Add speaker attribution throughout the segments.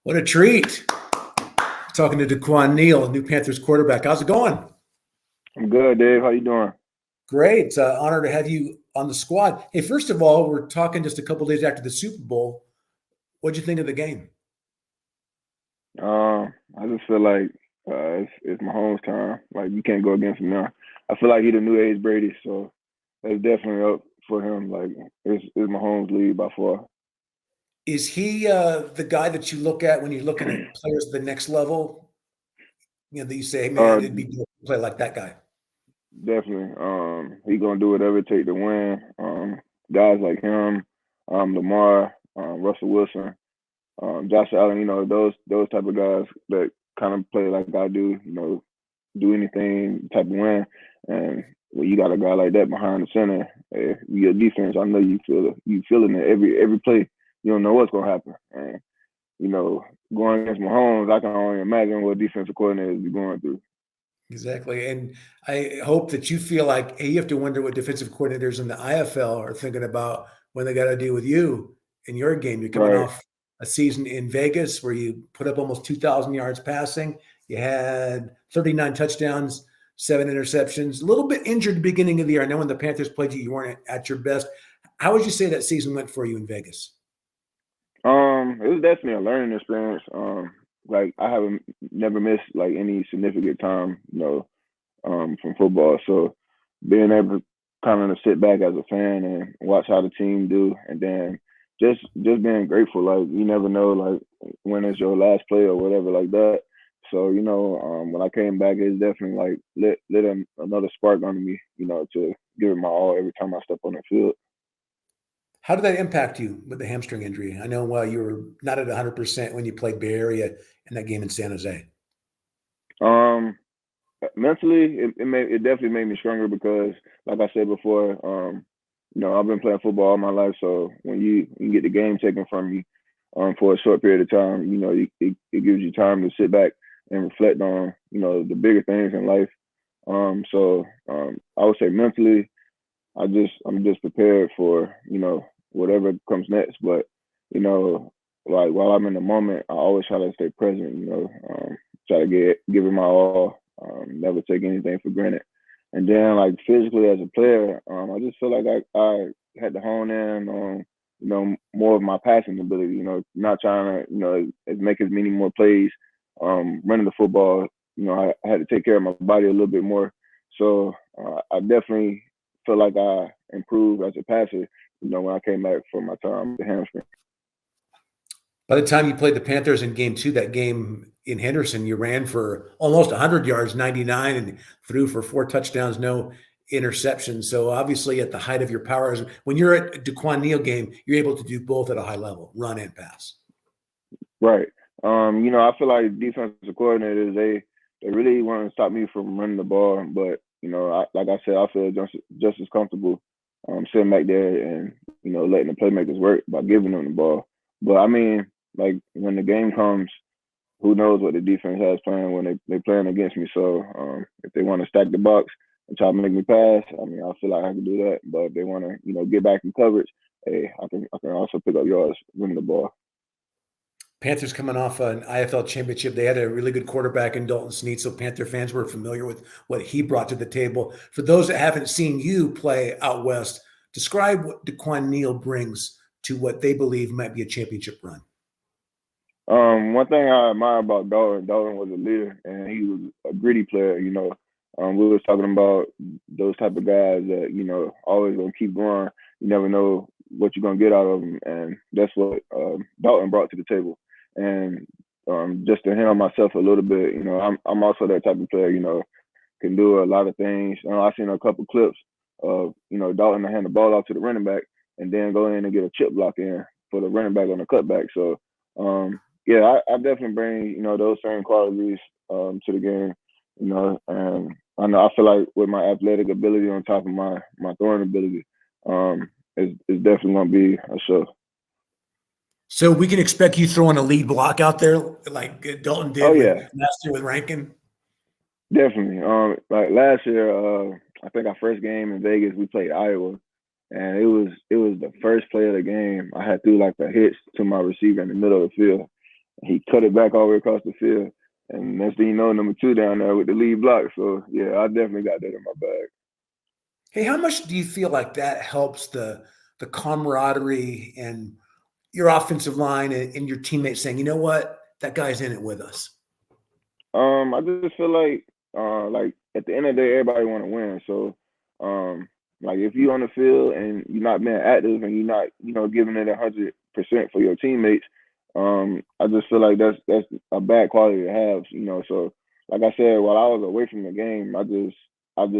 Speaker 1: What a treat. Talking to Daquan Neal, new Panthers quarterback. How's it going?
Speaker 2: I'm good, Dave. How you doing?
Speaker 1: Great. Honor to have you on the squad. Hey, first of all, we're talking just a couple days after the Super Bowl. What'd you think of the game?
Speaker 2: I just feel like it's Mahomes' time. Like you can't go against him now. I feel like he's the new age Brady, so it's definitely up for him. Like it's Mahomes' lead by far.
Speaker 1: Is he the guy that you look at when you're looking at players at the next level? You know, that you say, hey, man,
Speaker 2: Uh,
Speaker 1: it'd be good to play like that guy.
Speaker 2: Definitely. He gonna do whatever it take to win. Guys like him, Lamar, Russell Wilson, Josh Allen. Those type of guys that kind of play like I do. Do anything type of win. And when you got a guy like that behind the center, your defense, I know you feeling it every play. You don't know what's gonna happen. And going against Mahomes, I can only imagine what defensive coordinators be going through.
Speaker 1: Exactly. And I hope that you feel like, hey, you have to wonder what defensive coordinators in the IFL are thinking about when they got to deal with you in your game. You're coming
Speaker 2: Right.
Speaker 1: off a season in Vegas where you put up almost 2,000 yards passing. You had 39 touchdowns, 7 interceptions, a little bit injured at the beginning of the year. I know when the Panthers played you, you weren't at your best. How would you say that season went for you in Vegas?
Speaker 2: It was definitely a learning experience. Like I haven't never missed like any significant time, from football. So being able to kind of sit back as a fan and watch how the team do, and then just being grateful. Like you never know, like when it's your last play or whatever like that. So when I came back, it's definitely like lit another spark under me, to give it my all every time I step on the field.
Speaker 1: How did that impact you with the hamstring injury? I know you were not at 100% when you played Bay Area in that game in San Jose.
Speaker 2: Um, Mentally, it definitely made me stronger because, like I said before, I've been playing football all my life. So when you get the game taken from you, for a short period of time, it gives you time to sit back and reflect on, the bigger things in life. I would say mentally, I'm just prepared for, whatever comes next. But, like while I'm in the moment, I always try to stay present, try to give it my all, never take anything for granted. And then like physically as a player, I just feel like I had to hone in on, more of my passing ability, not trying to, make as many more plays, running the football. I had to take care of my body a little bit more. So I definitely feel like I improved as a passer, when I came back from my time with the hamstring.
Speaker 1: By the time you played the Panthers in game 2, that game in Henderson, you ran for almost 100 yards, 99, and threw for 4 touchdowns, no interceptions. So obviously at the height of your powers, when you're at a Daquan Neal game, you're able to do both at a high level, run and pass.
Speaker 2: Right. I feel like defensive coordinators, they really want to stop me from running the ball, but like I said, I feel just as comfortable sitting back there and letting the playmakers work by giving them the ball. But I mean, like when the game comes, who knows what the defense has planned when they playing against me. So if they want to stack the box and try to make me pass, I mean, I feel like I can do that. But if they want to, get back in coverage, hey, I can also pick up yards running the ball.
Speaker 1: Panthers coming off an IFL championship. They had a really good quarterback in Dalton Snead, so Panther fans were familiar with what he brought to the table. For those that haven't seen you play out west, describe what Daquan Neal brings to what they believe might be a championship run.
Speaker 2: One thing I admire about Dalton was a leader, and he was a gritty player. We was talking about those type of guys that always gonna keep going. You never know what you're gonna get out of them, and that's what Dalton brought to the table. And just to handle myself a little bit, I'm also that type of player. Can do a lot of things. I've seen a couple clips of Dalton to hand the ball off to the running back, and then go in and get a chip block in for the running back on the cutback. So. Yeah, I definitely bring those same qualities to the game, and I feel like with my athletic ability on top of my throwing ability, it's definitely gonna be a show.
Speaker 1: So we can expect you throwing a lead block out there like Dalton
Speaker 2: Oh
Speaker 1: did with
Speaker 2: yeah,
Speaker 1: last year with Rankin.
Speaker 2: definitely. Like last year, I think our first game in Vegas we played Iowa, and it was the first play of the game. I had threw like a hitch to my receiver in the middle of the field. He cut it back all the way across the field, and next thing you know, number 2 down there with the lead block. So yeah, I definitely got that in my bag.
Speaker 1: Hey, how much do you feel like that helps the camaraderie and your offensive line and your teammates saying, you know what, that guy's in it with us?
Speaker 2: I just feel like at the end of the day, everybody want to win. So, like if you on the field and you're not being active and you're not, giving it 100% for your teammates, I just feel like that's a bad quality to have. So like I said, while I was away from the game, I just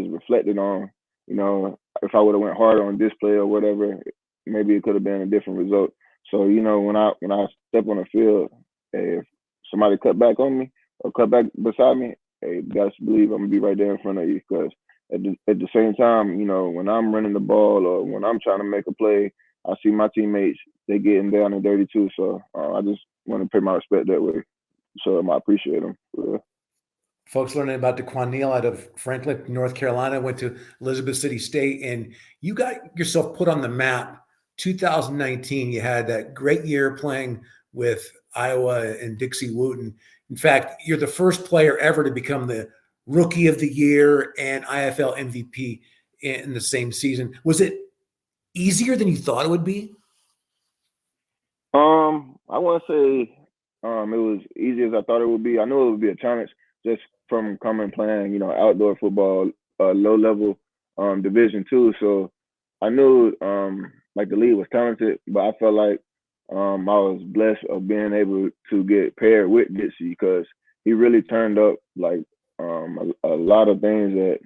Speaker 2: reflected on, if I would have went harder on this play or whatever, maybe it could have been a different result. So when I step on the field, if somebody cut back on me or cut back beside me, hey, best believe I'm gonna be right there in front of you. Because at the same time, when I'm running the ball or when I'm trying to make a play, I see my teammates, they getting down and dirty too. So I just want to pay my respect that way. So I appreciate them. Yeah.
Speaker 1: Folks learning about Daquan Neal out of Franklin, North Carolina, went to Elizabeth City State, and you got yourself put on the map. 2019, you had that great year playing with Iowa and Dixie Wooten. In fact, you're the first player ever to become the Rookie of the Year and IFL MVP in the same season. Was it easier than you thought it would be?
Speaker 2: I want to say it was easy as I thought it would be. I knew it would be a challenge just from coming playing, outdoor football, low level Division 2. So I knew like the league was talented, but I felt like I was blessed of being able to get paired with Dixie because he really turned up like a lot of things that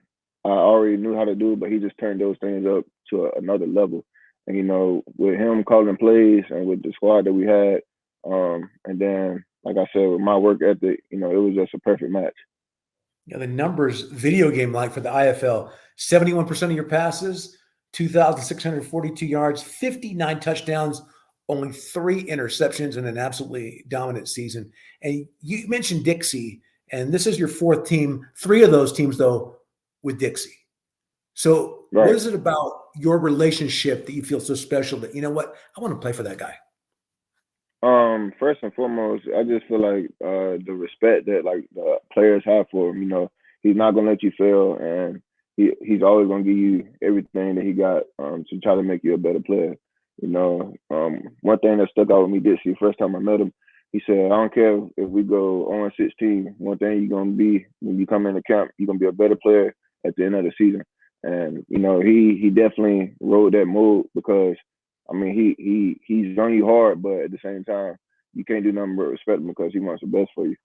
Speaker 2: I already knew how to do, but he just turned those things up to another level. And with him calling plays and with the squad that we had, and then like I said, with my work ethic, it was just a perfect match.
Speaker 1: Yeah, the numbers video game like for the IFL, 71% of your passes, 2,642 yards, 59 touchdowns, only 3 interceptions in an absolutely dominant season. And you mentioned Dixie, and this is your 4th team, 3 of those teams, though, with Dixie. So what
Speaker 2: Right.
Speaker 1: is it about your relationship that you feel so special that, you know what, I want to play for that guy?
Speaker 2: First and foremost, I just feel like the respect that like the players have for him. He's not gonna let you fail, and he's always gonna give you everything that he got to try to make you a better player. One thing that stuck out with me this year, first time I met him, he said, "I don't care if we go on 16. One thing you're gonna be when you come into camp, you're gonna be a better player at the end of the season." And he definitely rode that mode because I mean, he's on you hard, but at the same time, you can't do nothing but respect him because he wants the best for you.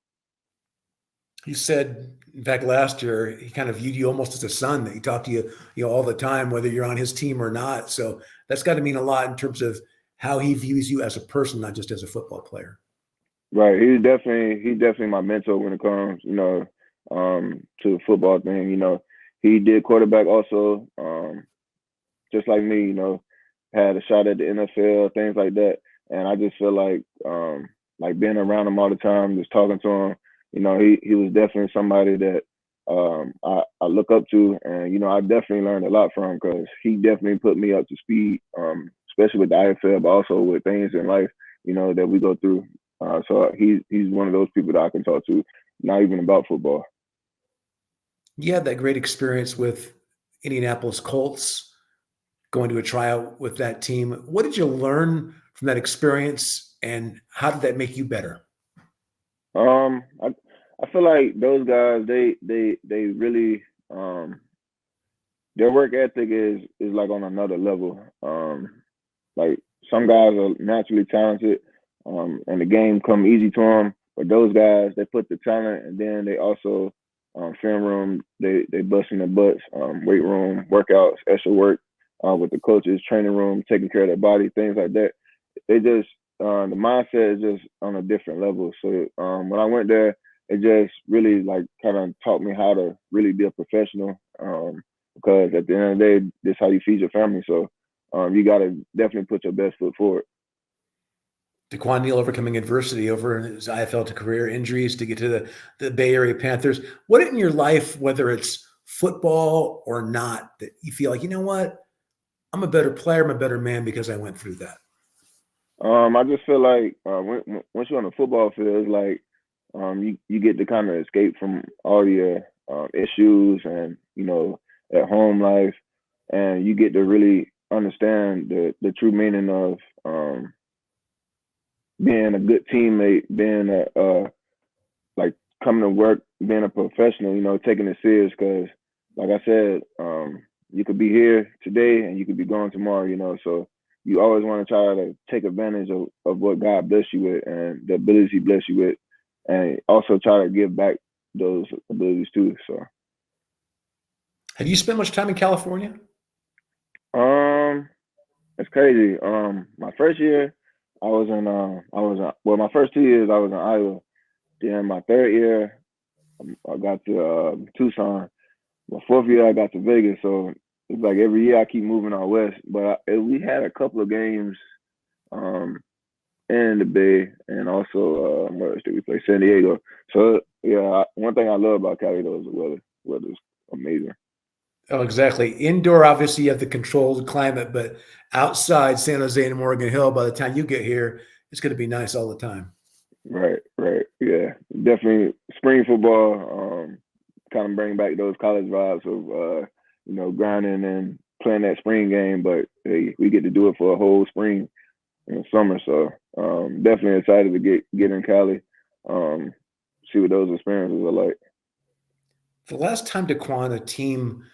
Speaker 1: He said, in fact, last year, he kind of viewed you almost as a son, that he talked to you, all the time, whether you're on his team or not. So that's got to mean a lot in terms of how he views you as a person, not just as a football player.
Speaker 2: Right. He's definitely my mentor when it comes, to the football thing. He did quarterback also, just like me. Had a shot at the NFL, things like that. And I just feel like being around him all the time, just talking to him, he was definitely somebody that I look up to, and I definitely learned a lot from him because he definitely put me up to speed, especially with the IFL, but also with things in life, that we go through. So he's one of those people that I can talk to, not even about football.
Speaker 1: You had that great experience with Indianapolis Colts, going to a tryout with that team. What did you learn from that experience, and how did that make you better?
Speaker 2: I feel like those guys they really their work ethic is like on another level. Like some guys are naturally talented, and the game come easy to them. But those guys, they put the talent, and then they also film room, they busting their butts, weight room, workouts, extra work with the coaches, training room, taking care of their body, things like that. They just the mindset is just on a different level. So when I went there, it just really like kind of taught me how to really be a professional. Because at the end of the day, this is how you feed your family. So you got to definitely put your best foot forward.
Speaker 1: Daquan Neal overcoming adversity over his IFL to career injuries to get to the Bay Area Panthers. What in your life, whether it's football or not, that you feel like, you know what, I'm a better player, I'm a better man because I went through that?
Speaker 2: I just feel like once you're on the football field, it's like you get to kind of escape from all your issues and at home life, and you get to really understand the true meaning of being a good teammate, being like coming to work, being a professional, taking it serious. Because, like I said, you could be here today and you could be gone tomorrow, So you always want to try to take advantage of what God bless you with and the abilities He bless you with, and also try to give back those abilities too. So,
Speaker 1: Have you spent much time in California?
Speaker 2: it's crazy. My first year, my first 2 years I was in Iowa. Then my third year, I got to Tucson. My fourth year, I got to Vegas. So it's like every year I keep moving out west. But we had a couple of games in the Bay, and also where else did we play? San Diego. So yeah, one thing I love about Cali though is the weather. Weather's amazing.
Speaker 1: Oh, exactly. Indoor, obviously, you have the controlled climate, but outside San Jose and Morgan Hill, by the time you get here, it's going to be nice all the time.
Speaker 2: Right, right. Yeah, definitely spring football. Kind of bring back those college vibes of grinding and playing that spring game. But hey, we get to do it for a whole spring and summer. So definitely excited to get in Cali. See what those experiences are like.
Speaker 1: The last time Daquan, a team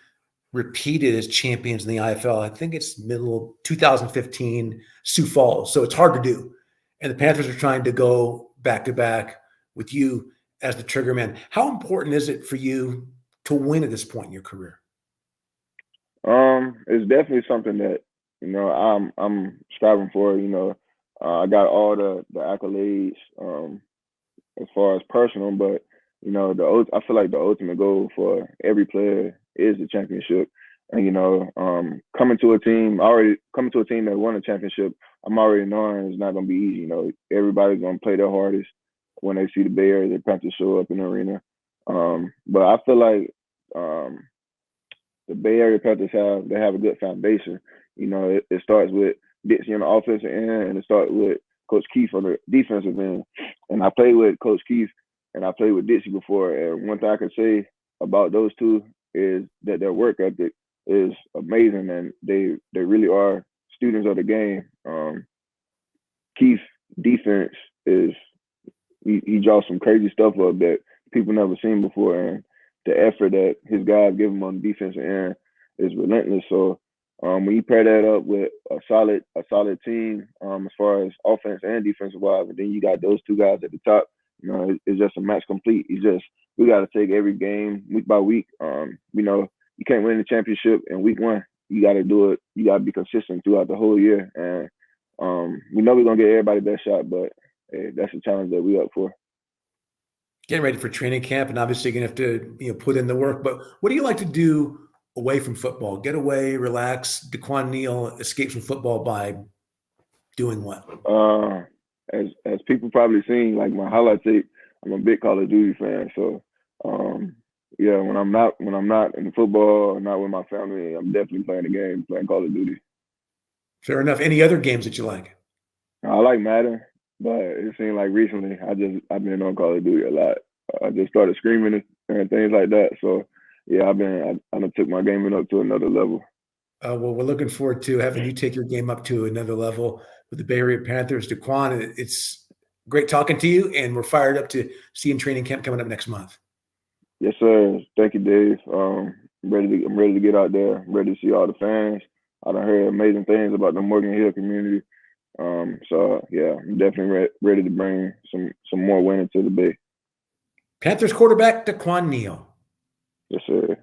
Speaker 1: repeated as champions in the IFL, I think it's middle 2015, Sioux Falls. So it's hard to do. And the Panthers are trying to go back to back with you as the trigger man. How important is it for you to win at this point in your career?
Speaker 2: It's definitely something that I'm striving for. I got all the accolades as far as personal, but I feel like the ultimate goal for every player is the championship. And coming to a team that won a championship, I'm already knowing it's not gonna be easy. Everybody's gonna play their hardest when they see the Bay Area Panthers show up in the arena. But I feel like the Bay Area Panthers have a good foundation. It starts with Dixie on the offensive end, and it starts with Coach Keith on the defensive end. And I played with Coach Keith and I played with Dixie before. And one thing I can say about those two is that their work ethic is amazing, and they really are students of the game. Keith's defense is he draws some crazy stuff up that people never seen before, and the effort that his guys give him on the defensive end is relentless. So when you pair that up with a solid team as far as offense and defensive wise, and then you got those two guys at the top, it's just a match complete. We got to take every game week by week. You can't win the championship in week one. You got to do it. You got to be consistent throughout the whole year. And we know we're gonna get everybody that shot, but hey, that's a challenge that we up for.
Speaker 1: Getting ready for training camp, and obviously you're going to have to put in the work. But what do you like to do away from football? Get away, relax. Daquan Neal escapes from football by doing what?
Speaker 2: As people probably seen, like my highlight tape, I'm a big Call of Duty fan. So yeah, when I'm not in football or not with my family, I'm definitely playing the game, playing Call of Duty.
Speaker 1: Fair enough. Any other games that you like?
Speaker 2: I like Madden, but it seemed like recently I've been on Call of Duty a lot. I just started screaming and things like that. So yeah, I done took my gaming up to another level.
Speaker 1: Well, we're looking forward to having you take your game up to another level with the Bay Area Panthers. Daquan, it's great talking to you, and we're fired up to see you in training camp coming up next month.
Speaker 2: Yes, sir. Thank you, Dave. I'm ready to get out there. I'm ready to see all the fans. I done heard amazing things about the Morgan Hill community. So yeah, I'm definitely ready to bring some more winning to the Bay.
Speaker 1: Panthers quarterback Daquan Neal.
Speaker 2: Yes, sir.